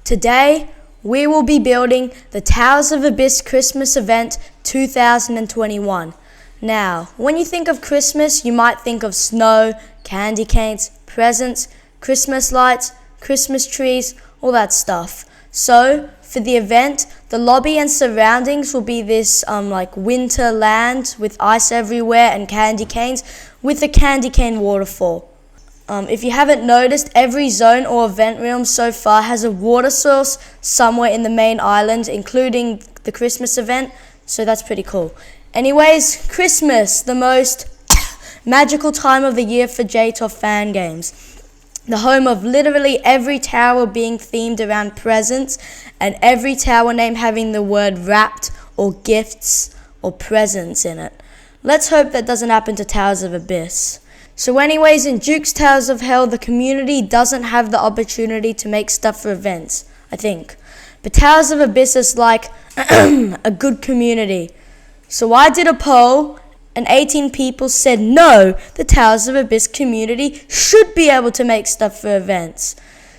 Today, we will be building the Towers of Abyss Christmas event 2021. Now, when you think of Christmas, you might think of snow, candy canes, presents, Christmas lights, Christmas trees, all that stuff. So, for the event, the lobby and surroundings will be this winter land with ice everywhere and candy canes with a candy cane waterfall. If you haven't noticed, every zone or event room so far has a water source somewhere in the main island, including the Christmas event, so that's pretty cool. Anyways, Christmas, the most magical time of the year for JToH Fangames. The home of literally every tower being themed around presents and every tower name having the word wrapped or gifts or presents in it. Let's hope that doesn't happen to Towers of Abyss. So anyways, in Duke's Towers of Hell, the community doesn't have the opportunity to make stuff for events, I think. But Towers of Abyss is like a good community. So I did a poll and 18 people said no, the Towers of Abyss community should be able to make stuff for events.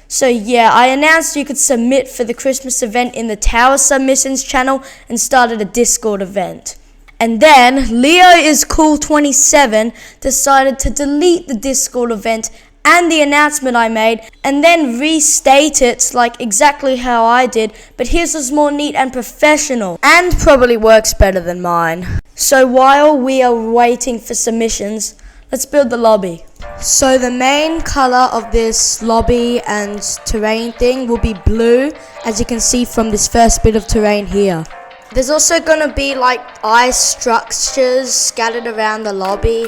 So yeah, I announced you could submit for the Christmas event in the Tower Submissions channel and started a Discord event. And then Leo is Cool 27 decided to delete the Discord event and the announcement I made and then restate it like exactly how I did, but his was more neat and professional and probably works better than mine. So while we are waiting for submissions, let's build the lobby. So the main color of this lobby and terrain thing will be blue, as you can see from this first bit of terrain here. There's also going to be like ice structures scattered around the lobby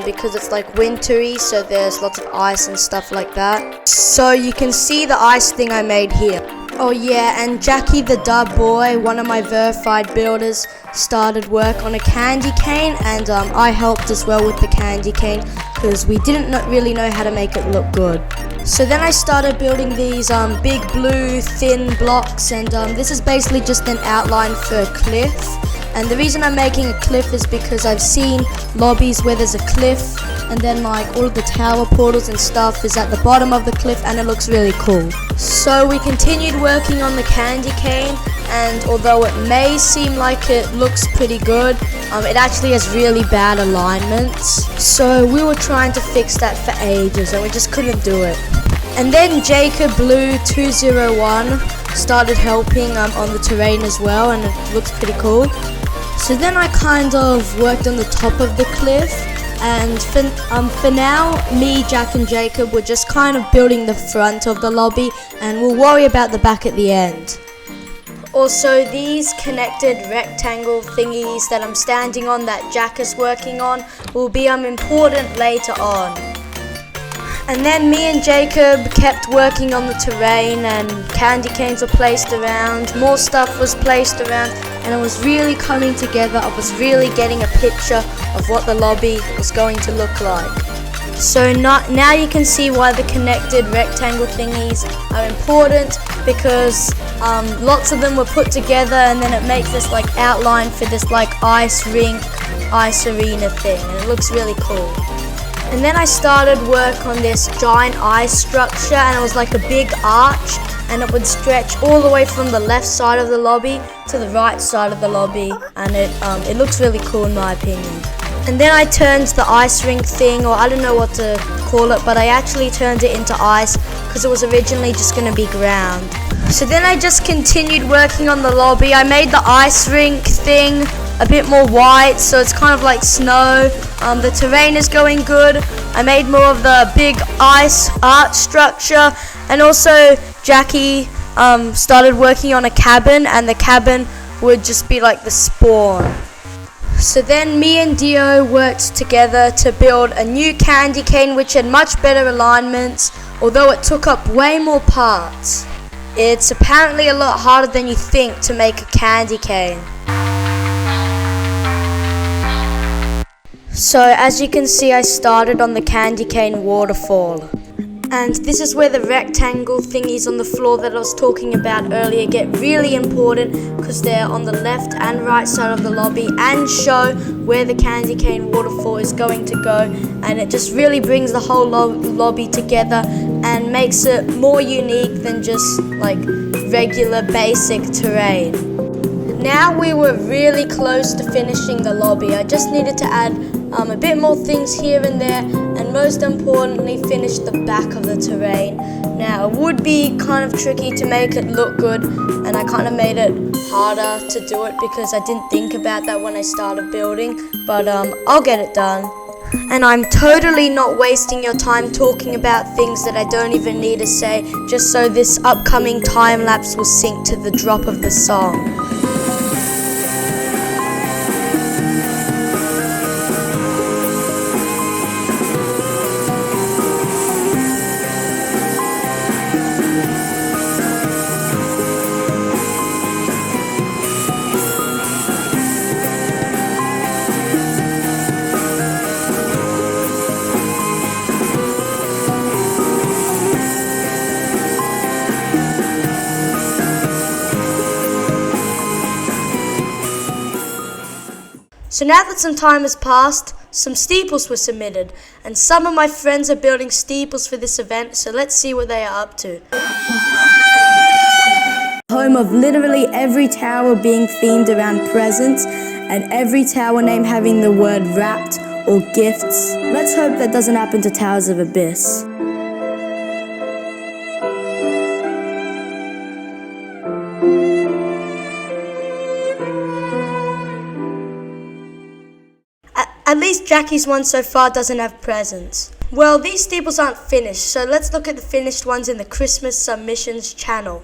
because it's like wintry, so there's lots of ice and stuff like that. So you can see the ice thing I made here. Oh yeah, and Jackie the Dub Boy, one of my verified builders, started work on a candy cane, and I helped as well with the candy cane because we didn't really know how to make it look good. So then I started building these big blue thin blocks, and this is basically just an outline for a cliff. And the reason I'm making a cliff is because I've seen lobbies where there's a cliff and then like all of the tower portals and stuff is at the bottom of the cliff and it looks really cool. So we continued working on the candy cane, and although it may seem like it looks pretty good, it actually has really bad alignments. So we were trying to fix that for ages and we just couldn't do it. And then Jacob Blue 201 started helping on the terrain as well, and it looks pretty cool. So then I kind of worked on the top of the cliff, and for now, me, Jack and Jacob were just kind of building the front of the lobby, and we'll worry about the back at the end. Also, these connected rectangle thingies that I'm standing on that Jack is working on will be important later on. And then me and Jacob kept working on the terrain, and candy canes were placed around, more stuff was placed around, and it was really coming together. I was really getting a picture of what the lobby was going to look like. So now you can see why the connected rectangle thingies are important, because lots of them were put together and then it makes this like outline for this like ice rink, ice arena thing, and it looks really cool. And then I started work on this giant ice structure, and it was like a big arch, and it would stretch all the way from the left side of the lobby to the right side of the lobby, and it looks really cool in my opinion. And then I turned the ice rink thing, or I don't know what to call it, but I actually turned it into ice because it was originally just going to be ground. So then I just continued working on the lobby. I made the ice rink thing a bit more white, so it's kind of like snow. The terrain is going good. I made more of the big ice art structure, and also Jackie started working on a cabin, and the cabin would just be like the spawn. So then me and Dio worked together to build a new candy cane which had much better alignments, although it took up way more parts. It's apparently a lot harder than you think to make a candy cane. So as you can see, I started on the candy cane waterfall. And this is where the rectangle thingies on the floor that I was talking about earlier get really important, because they're on the left and right side of the lobby and show where the candy cane waterfall is going to go, and it just really brings the whole lobby together and makes it more unique than just like regular basic terrain. Now we were really close to finishing the lobby. I just needed to add a bit more things here and there, and most importantly finish the back of the terrain. Now it would be kind of tricky to make it look good, and I kind of made it harder to do it because I didn't think about that when I started building, but I'll get it done. And I'm totally not wasting your time talking about things that I don't even need to say, just so this upcoming time lapse will sync to the drop of the song. So now that some time has passed, some steeples were submitted, and some of my friends are building steeples for this event, so let's see what they are up to. Home of literally every tower being themed around presents, and every tower name having the word wrapped or gifts. Let's hope that doesn't happen to Towers of Abyss. At least Jackie's one so far doesn't have presents. Well, these steeples aren't finished, so let's look at the finished ones in the Christmas submissions channel.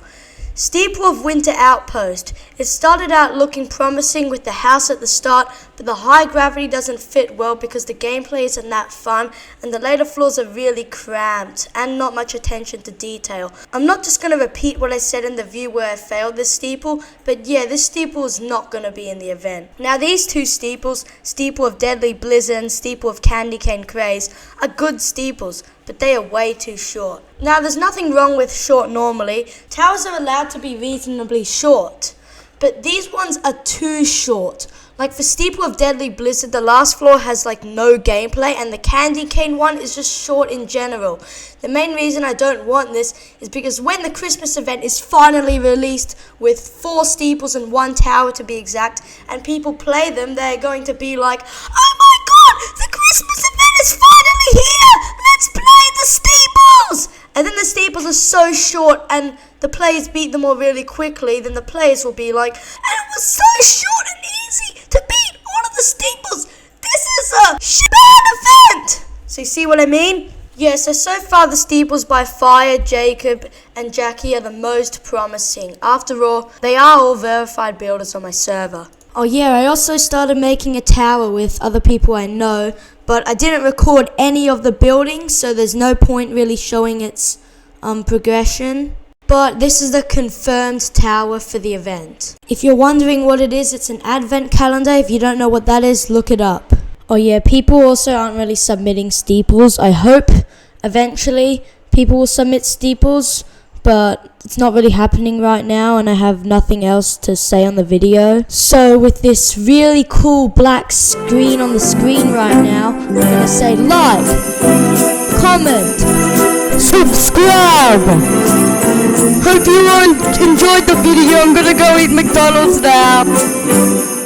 Steeple of Winter Outpost. It started out looking promising with the house at the start, but the high gravity doesn't fit well because the gameplay isn't that fun, and the later floors are really cramped and not much attention to detail. I'm not just going to repeat what I said in the view where I failed this steeple, but yeah, this steeple is not going to be in the event. Now these two steeples, Steeple of Deadly Blizzard and Steeple of Candy Cane Craze, are good steeples, but they are way too short. Now there's nothing wrong with short normally. Towers are allowed to be reasonably short, but these ones are too short. Like for Steeple of Deadly Blizzard, the last floor has like no gameplay, and the Candy Cane one is just short in general. The main reason I don't want this is because when the Christmas event is finally released with 4 steeples and 1 tower to be exact, and people play them, they're going to be like, oh my god, the Christmas event is finally here! Let's play the steeples! And then the steeples are so short and the players beat them all really quickly, then the players will be like, and it was so short and easy to beat all of the steeples. This is a shit event. So you see what I mean? Yeah, so far the steeples by Fire, Jacob and Jackie are the most promising. After all, they are all verified builders on my server. Oh yeah, I also started making a tower with other people I know, but I didn't record any of the buildings, so there's no point really showing its progression. But this is the confirmed tower for the event. If you're wondering what it is, it's an advent calendar. If you don't know what that is, look it up. Oh yeah, people also aren't really submitting steeples. I hope eventually people will submit steeples, but it's not really happening right now, and I have nothing else to say on the video. So with this really cool black screen on the screen right now, I'm gonna say like, comment, subscribe. Hope you enjoyed the video. I'm gonna go eat McDonald's now.